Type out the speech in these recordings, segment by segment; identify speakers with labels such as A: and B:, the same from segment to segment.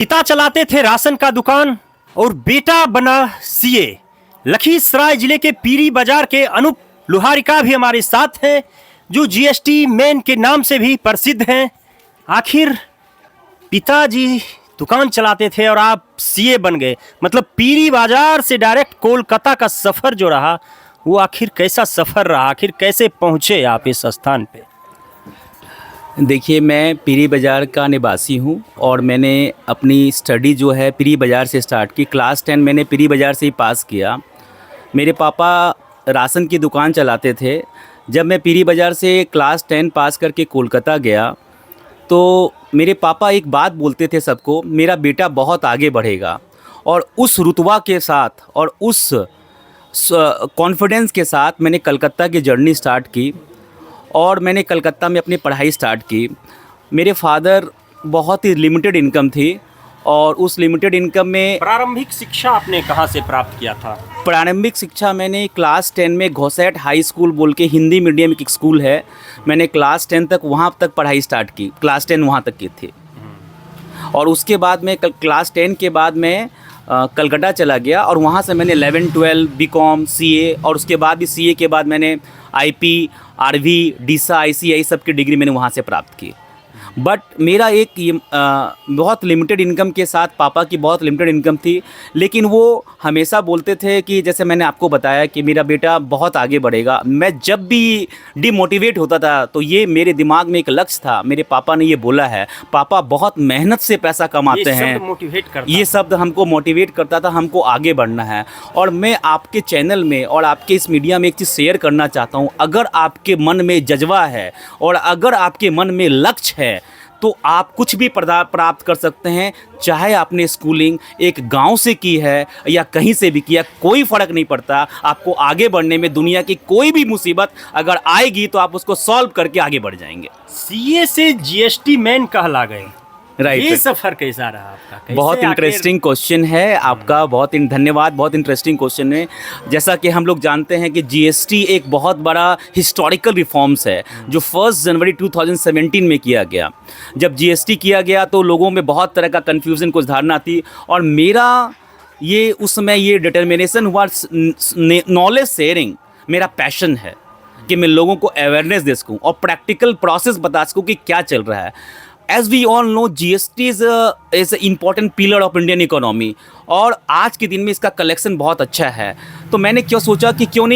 A: पिता चलाते थे राशन का दुकान और बेटा बना सीए। लखीसराय जिले के पीरी बाजार के अनूप लुहारिका भी हमारे साथ हैं, जो जीएसटी मैन के नाम से भी प्रसिद्ध हैं। आखिर पिताजी दुकान चलाते थे और आप सीए बन गए, मतलब पीरी बाजार से डायरेक्ट कोलकाता का सफर जो रहा वो आखिर कैसा सफर रहा, आखिर कैसे पहुंचे आप इस स्थान पे?
B: देखिए, मैं पीरी बाज़ार का निवासी हूँ और मैंने अपनी स्टडी जो है पीरी बाज़ार से स्टार्ट की। क्लास 10 मैंने पीरी बाज़ार से ही पास किया। मेरे पापा राशन की दुकान चलाते थे। जब मैं पीरी बाज़ार से क्लास 10 पास करके कोलकाता गया तो मेरे पापा एक बात बोलते थे सबको, मेरा बेटा बहुत आगे बढ़ेगा। और उस रुतबा के साथ और उस कॉन्फिडेंस के साथ मैंने कलकत्ता की जर्नी स्टार्ट की और मैंने कलकत्ता में अपनी पढ़ाई स्टार्ट की। मेरे फादर बहुत ही लिमिटेड इनकम थी और उस लिमिटेड इनकम में
A: प्रारंभिक शिक्षा आपने कहाँ से प्राप्त किया था?
B: प्रारंभिक शिक्षा मैंने क्लास 10 में घोसैट हाई स्कूल बोल के हिंदी मीडियम एक स्कूल है, मैंने क्लास 10 तक वहाँ तक पढ़ाई स्टार्ट की। क्लास 10 वहाँ तक की थी और उसके बाद में क्लास 10 के बाद मैं कलकत्ता चला गया और वहाँ से मैंने 11, 12 बीकॉम, सीए और उसके बाद भी सीए के बाद मैंने आईपी, आरवी, डीसा, आईसीआई सब की डिग्री मैंने वहाँ से प्राप्त की। बट मेरा एक बहुत लिमिटेड इनकम के साथ, पापा की बहुत लिमिटेड इनकम थी, लेकिन वो हमेशा बोलते थे कि जैसे मैंने आपको बताया कि मेरा बेटा बहुत आगे बढ़ेगा। मैं जब भी डिमोटिवेट होता था तो ये मेरे दिमाग में एक लक्ष्य था, मेरे पापा ने ये बोला है, पापा बहुत मेहनत से पैसा कमाते हैं, ये शब्द हमको मोटिवेट करता था, हमको आगे बढ़ना है। और मैं आपके चैनल में और आपके इस मीडिया में एक चीज़ शेयर करना चाहता हूँ, अगर आपके मन में जज्बा है और अगर आपके मन में लक्ष्य है तो आप कुछ भी प्राप्त कर सकते हैं। चाहे आपने स्कूलिंग एक गांव से की है या कहीं से भी किया, कोई फ़र्क नहीं पड़ता। आपको आगे बढ़ने में दुनिया की कोई भी मुसीबत अगर आएगी तो आप उसको सॉल्व करके आगे बढ़ जाएंगे।
A: सीए से जीएसटी मैन कहला गए,
B: राइट।
A: ये सफ़र कैसा रहा आपका?
B: बहुत इंटरेस्टिंग क्वेश्चन है आपका, बहुत धन्यवाद, बहुत इंटरेस्टिंग क्वेश्चन है। जैसा कि हम लोग जानते हैं कि जीएसटी एक बहुत बड़ा हिस्टोरिकल रिफॉर्म्स है जो 1 जनवरी 2017 में किया गया। जब जीएसटी किया गया तो लोगों में बहुत तरह का कन्फ्यूज़न, कुछ धारणा थी और मेरा ये उस समय ये डिटर्मिनेशन हुआ, नॉलेज शेयरिंग मेरा पैशन है कि मैं लोगों को अवेयरनेस दे सकूँ और प्रैक्टिकल प्रोसेस बता सकूँ कि क्या चल रहा है। As we all know, GST is an important pillar of Indian economy और आज के दिन में इसका कलेक्शन बहुत अच्छा है। तो मैंने सोचा कि क्यों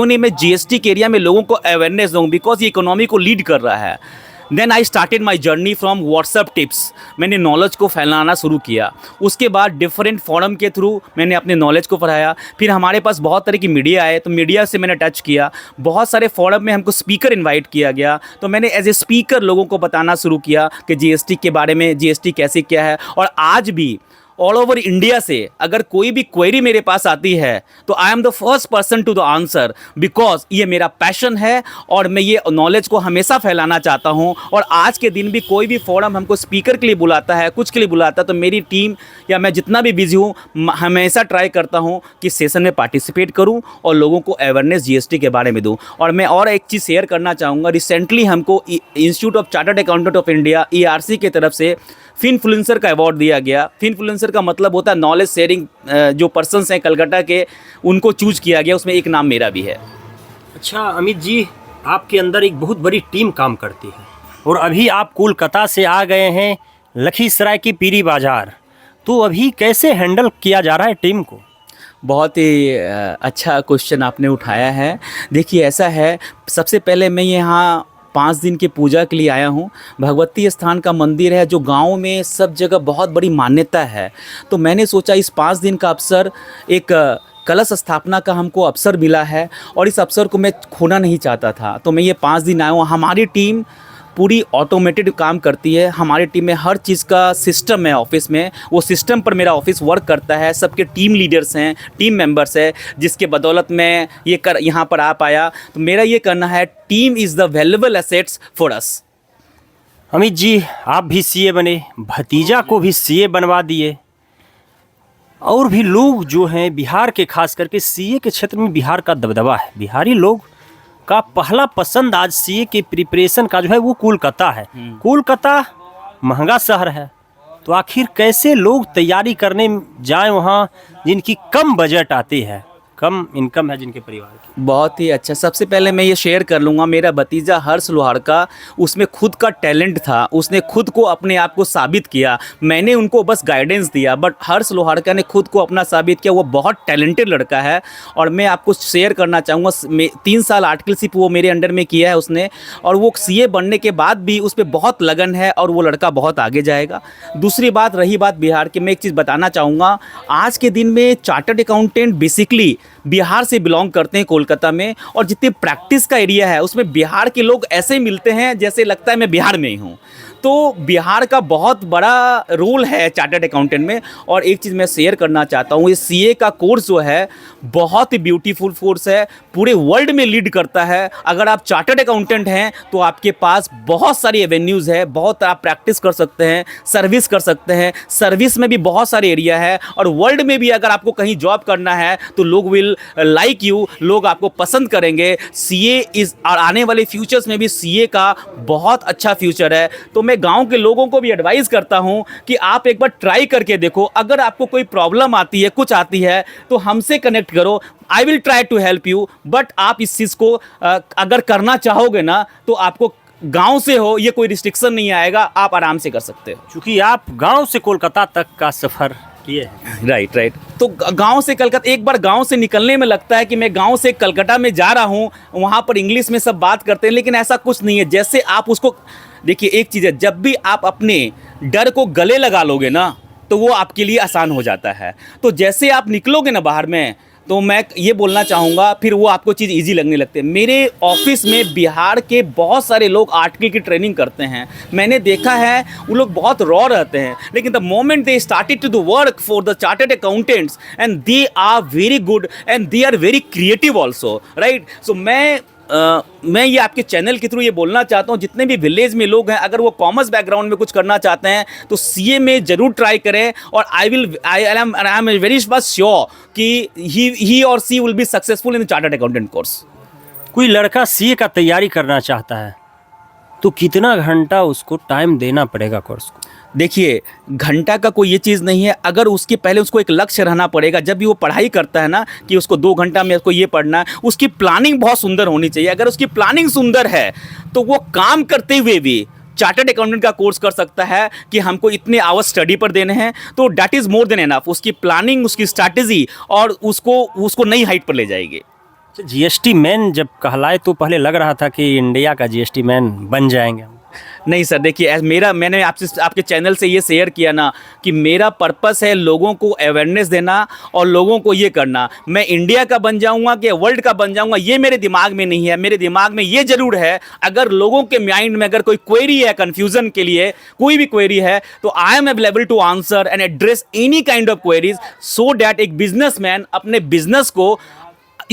B: नहीं मैं जीएसटी के एरिया में लोगों को अवेयरनेस दूँ, बिकॉज ये इकोनॉमी को लीड कर रहा है। Then I started my journey from WhatsApp tips. मैंने नॉलेज को फैलाना शुरू किया। उसके बाद डिफरेंट फोरम के थ्रू मैंने अपने नॉलेज को फैलाया। फिर हमारे पास बहुत तरह की मीडिया आए तो मीडिया से मैंने टच किया। बहुत सारे फोरम में हमको स्पीकर इनवाइट किया गया तो मैंने एज ए स्पीकर लोगों को बताना शुरू किया कि जीएसटी के बारे में, जीएसटी कैसे क्या है। और आज भी ऑल ओवर इंडिया से अगर कोई भी क्वेरी मेरे पास आती है तो I am the first person to the answer, because ये मेरा पैशन है और मैं ये नॉलेज को हमेशा फैलाना चाहता हूँ। और आज के दिन भी कोई भी फोरम हमको स्पीकर के लिए बुलाता है, कुछ के लिए बुलाता है, तो मेरी टीम या मैं जितना भी बिजी हूँ हमेशा ट्राई करता हूँ कि सेशन में पार्टिसिपेट करूँ और लोगों को अवेयरनेस जीएसटी के बारे में दूँ। और मैं और एक चीज़ शेयर करना चाहूँगा, रिसेंटली हमको institute of chartered accountant of India ERC की तरफ से फिनफ्लुएंसर का अवार्ड दिया गया। फिनफ्लुएंसर का मतलब होता है नॉलेज शेयरिंग, जो पर्सन्स हैं कलकत्ता के उनको चूज किया गया, उसमें एक नाम मेरा भी है।
A: अच्छा अमित जी, आपके अंदर एक बहुत बड़ी टीम काम करती है और अभी आप कोलकाता से आ गए हैं लखीसराय की पीरी बाजार, तो अभी कैसे हैंडल किया जा रहा है टीम को?
B: बहुत ही अच्छा क्वेश्चन आपने उठाया है। देखिए ऐसा है, सबसे पहले मैं यहाँ 5 दिन की पूजा के लिए आया हूँ। भगवती स्थान का मंदिर है जो गांव में सब जगह बहुत बड़ी मान्यता है। तो मैंने सोचा इस 5 दिन का अवसर, एक कलश स्थापना का हमको अवसर मिला है और इस अवसर को मैं खोना नहीं चाहता था। तो मैं ये 5 दिन आया हूँ। हमारी टीम पूरी ऑटोमेटेड काम करती है। हमारी टीम में हर चीज़ का सिस्टम है ऑफिस में, वो सिस्टम पर मेरा ऑफिस वर्क करता है। सबके टीम लीडर्स हैं, टीम मेंबर्स हैं, जिसके बदौलत मैं यहाँ पर आ पाया। तो मेरा ये कहना है, team is the valuable assets for us.
A: Amit ji, आप भी सीए बने, भतीजा को भी सीए बनवा दिए और भी लोग जो हैं बिहार के, खास करके सीए के क्षेत्र में बिहार का दबदबा है। बिहारी लोग का पहला पसंद आज सीए के प्रिपरेशन का जो है वो कोलकाता है। कोलकाता महंगा शहर है, तो आखिर कैसे लोग तैयारी करने जाएं वहाँ जिनकी कम बजट आती है, कम इनकम है जिनके परिवार की।
B: बहुत ही अच्छा। सबसे पहले मैं ये शेयर कर लूँगा, मेरा भतीजा हर्ष लोहाड़का, उसमें खुद का टैलेंट था, उसने खुद को अपने आप को साबित किया, मैंने उनको बस गाइडेंस दिया, बट हर्ष लोहाड़का ने खुद को अपना साबित किया। वो बहुत टैलेंटेड लड़का है और मैं आपको शेयर करना चाहूँगा, 3 साल आर्टिकलशिप वो मेरे अंडर में किया है उसने, और वो CA बनने के बाद भी उस पर बहुत लगन है और वो लड़का बहुत आगे जाएगा। दूसरी बात, रही बात बिहार की, मैं एक चीज़ बताना चाहूँगा, आज के दिन में चार्टर्ड अकाउंटेंट बेसिकली बिहार से बिलोंग करते हैं कोलकाता में, और जितनी प्रैक्टिस का एरिया है उसमें बिहार के लोग ऐसे मिलते हैं जैसे लगता है मैं बिहार में ही हूँ। तो बिहार का बहुत बड़ा रोल है चार्टर्ड अकाउंटेंट में। और एक चीज़ मैं शेयर करना चाहता हूँ, ये CA का कोर्स जो है बहुत ही ब्यूटीफुल कोर्स है, पूरे वर्ल्ड में लीड करता है। अगर आप चार्टर्ड अकाउंटेंट हैं तो आपके पास बहुत सारी एवेन्यूज़ है, बहुत आप प्रैक्टिस कर सकते हैं, सर्विस कर सकते हैं, सर्विस में भी बहुत सारे एरिया है, और वर्ल्ड में भी अगर आपको कहीं जॉब करना है तो लोग विल लाइक यू, लोग आपको पसंद करेंगे। CA इस और आने वाले फ्यूचर्स में भी CA का बहुत अच्छा फ्यूचर है। तो मैं गांव के लोगों को भी एडवाइस करता हूं कि आप एक बार ट्राई करके देखो, अगर आपको कोई प्रॉब्लम आती है, कुछ आती है, तो हमसे कनेक्ट करो, I will try to help you. But आप इस चीज़ को अगर करना चाहोगे ना, तो आपको गांव से हो ये कोई रिस्ट्रिक्शन नहीं आएगा, आप आराम से कर सकते हो।
A: क्योंकि आप गांव से कोलकाता तक का सफ़र किए हैं।
B: राइट। तो गांव से कलकत्ता, एक बार गांव से निकलने में लगता है कि मैं गांव से कलकत्ता में जा रहा हूं, वहां पर इंग्लिश में सब बात करते हैं, लेकिन ऐसा कुछ नहीं है। जैसे आप उसको देखिए, एक चीज़ है, जब भी आप अपने डर को गले लगा लोगे ना, तो वो आपके लिए आसान हो जाता है। तो जैसे आप निकलोगे ना बाहर में, तो मैं ये बोलना चाहूँगा, फिर वो आपको चीज़ इजी लगने लगती है। मेरे ऑफिस में बिहार के बहुत सारे लोग आर्टिकल की ट्रेनिंग करते हैं, मैंने देखा है वो लोग बहुत रॉ रहते हैं, लेकिन the moment they started to the work for the chartered accountants and they are very good and they are very creative also, right. So मैं ये आपके चैनल के थ्रू ये बोलना चाहता हूँ, जितने भी विलेज में लोग हैं, अगर वो कॉमर्स बैकग्राउंड में कुछ करना चाहते हैं तो CA में ज़रूर ट्राई करें, और I am very much sure कि ही और she will be successful in the chartered accountant course.
A: कोई लड़का CA का तैयारी करना चाहता है तो कितना घंटा उसको टाइम देना पड़ेगा कोर्स को?
B: देखिए, घंटा का कोई ये चीज़ नहीं है, अगर उसके पहले उसको एक लक्ष्य रहना पड़ेगा। जब भी वो पढ़ाई करता है ना, कि उसको 2 घंटा में उसको ये पढ़ना है, उसकी प्लानिंग बहुत सुंदर होनी चाहिए। अगर उसकी प्लानिंग सुंदर है तो वो काम करते हुए भी चार्टर्ड अकाउंटेंट का कोर्स कर सकता है कि हमको इतने आवर्स स्टडी पर देने हैं, तो that is more than enough. उसकी प्लानिंग, उसकी स्ट्रैटेजी और उसको नई हाइट पर ले जाएगी।
A: GST मैन जब कहलाए तो पहले लग रहा था कि इंडिया का GST मैन बन जाएंगे।
B: नहीं सर, देखिए, मैंने आपके चैनल से ये शेयर किया ना कि मेरा पर्पस है लोगों को अवेयरनेस देना और लोगों को ये करना। मैं इंडिया का बन जाऊंगा कि वर्ल्ड का बन जाऊंगा, ये मेरे दिमाग में नहीं है। मेरे दिमाग में ये जरूर है, अगर लोगों के माइंड में अगर कोई क्वेरी है, कन्फ्यूजन के लिए कोई भी क्वेरी है, तो I am available to answer and address any kind of queries, so that एक बिजनेसमैन अपने बिजनेस को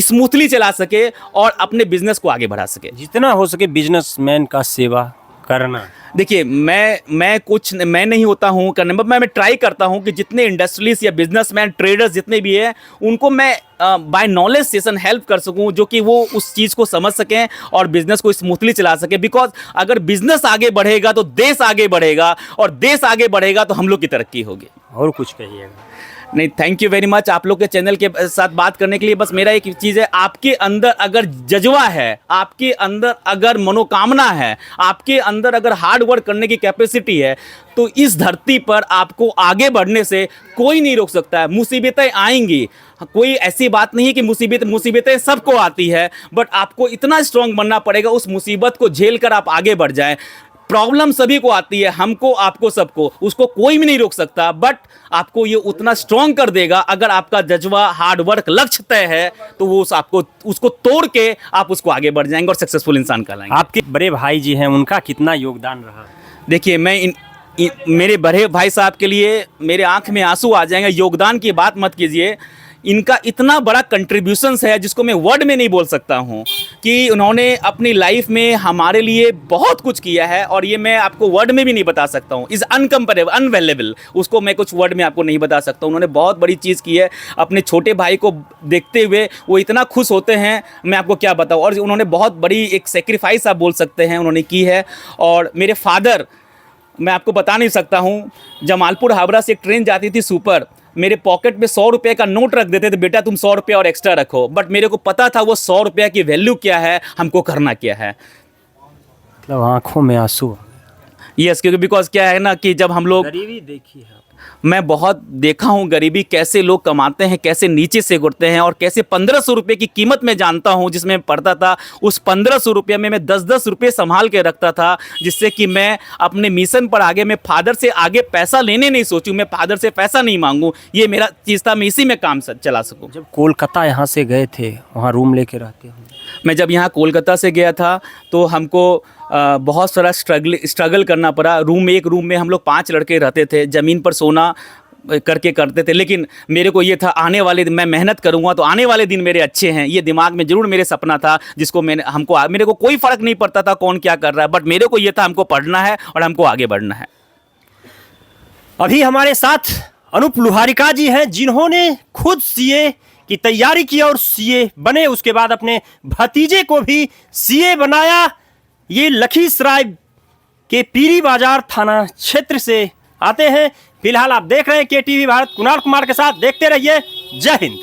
B: स्मूथली चला सके और अपने बिजनेस को आगे बढ़ा सके।
A: जितना हो सके बिजनेसमैन का सेवा करना।
B: देखिए, मैं नहीं होता हूँ करने, मैं ट्राई करता हूँ कि जितने इंडस्ट्रियलिस्ट या बिजनेसमैन, ट्रेडर्स जितने भी हैं, उनको मैं बाय नॉलेज सेशन हेल्प कर सकूँ, जो कि वो उस चीज़ को समझ सकें और बिजनेस को स्मूथली चला सकें। बिकॉज अगर बिजनेस आगे बढ़ेगा तो देश आगे बढ़ेगा, और देश आगे बढ़ेगा तो हम लोग की तरक्की होगी।
A: और कुछ कहिएगा?
B: नहीं, थैंक यू वेरी मच आप लोग के चैनल के साथ बात करने के लिए। बस मेरा एक चीज़ है, आपके अंदर अगर जज्बा है, आपके अंदर अगर मनोकामना है, आपके अंदर अगर हार्ड वर्क करने की कैपेसिटी है, तो इस धरती पर आपको आगे बढ़ने से कोई नहीं रोक सकता है। मुसीबतें आएंगी, कोई ऐसी बात नहीं है कि मुसीबतें सबको आती है, बट आपको इतना स्ट्रांग बनना पड़ेगा उस मुसीबत को झेल कर आप आगे बढ़ जाएं। प्रॉब्लम सभी को आती है, हमको, आपको, सबको, उसको कोई भी नहीं रोक सकता, बट आपको ये उतना स्ट्रांग कर देगा अगर आपका जज्बा, हार्ड वर्क, लक्ष्य तय है, तो वो उसको तोड़ के आप उसको आगे बढ़ जाएंगे और सक्सेसफुल इंसान कहलाएंगे।
A: आपके बड़े भाई जी हैं, उनका कितना योगदान रहा?
B: देखिए, मैं मेरे बड़े भाई साहब के लिए मेरे आंख में आंसू आ जाएंगे। योगदान की बात मत कीजिए, इनका इतना बड़ा कंट्रीब्यूशंस है जिसको मैं वर्ड में नहीं बोल सकता हूँ, कि उन्होंने अपनी लाइफ में हमारे लिए बहुत कुछ किया है, और ये मैं आपको वर्ड में भी नहीं बता सकता हूँ। इज़ अनकम्पेरेबल, अनवेलेबल, उसको मैं कुछ वर्ड में आपको नहीं बता सकता हूँ। उन्होंने बहुत बड़ी चीज़ की है, अपने छोटे भाई को देखते हुए वो इतना खुश होते हैं, मैं आपको क्या बताऊँ। और उन्होंने बहुत बड़ी एक सेक्रीफाइस आप बोल सकते हैं उन्होंने की है। और मेरे फादर मैं आपको बता नहीं सकता हूँ, जमालपुर हावड़ा से एक ट्रेन जाती थी सुपर, मेरे पॉकेट में 100 रुपये का नोट रख देते थे, बेटा तुम 100 रुपये और एक्स्ट्रा रखो, बट मेरे को पता था वो 100 रुपये की वैल्यू क्या है, हमको करना क्या है।
A: मतलब आंखों में आंसू।
B: यस, क्योंकि बिकॉज क्या है ना कि जब हम लोग,
A: गरीबी देखी है।
B: मैं बहुत देखा हूँ गरीबी, कैसे लोग कमाते हैं, कैसे नीचे से उठते हैं, और कैसे 1500 रुपये की कीमत मैं जानता हूँ जिसमें पढ़ता था। उस 1500 रुपये में मैं 10-10 रुपये संभाल के रखता था, जिससे कि मैं अपने मिशन पर आगे, मैं फादर से आगे पैसा लेने नहीं सोचूं, मैं फादर से पैसा नहीं मांगूं, ये मेरा चीज़ था, मैं इसी में काम चला सकूं।
A: जब कोलकाता यहाँ से गए थे, वहाँ रूम लेके रहते हो?
B: मैं जब यहाँ कोलकाता से गया था तो हमको बहुत सारा स्ट्रगल करना पड़ा। एक रूम में हम लोग 5 लड़के रहते थे, ज़मीन पर सोना करके करते थे, लेकिन मेरे को ये था आने वाले दिन मैं मेहनत करूँगा तो आने वाले दिन मेरे अच्छे हैं, ये दिमाग में ज़रूर मेरे सपना था, जिसको मेरे को कोई फ़र्क नहीं पड़ता था कौन क्या कर रहा है, बट मेरे को ये था हमको पढ़ना है और हमको आगे बढ़ना है।
A: अभी हमारे साथ अनूप लुहारिका जी हैं, जिन्होंने खुद सीए की तैयारी की और सीए बने, उसके बाद अपने भतीजे को भी सीए बनाया। ये लखीसराय के पीरी बाजार थाना क्षेत्र से आते हैं। फिलहाल आप देख रहे हैं केटीवी भारत, कुणाल कुमार के साथ। देखते रहिए। जय हिंद।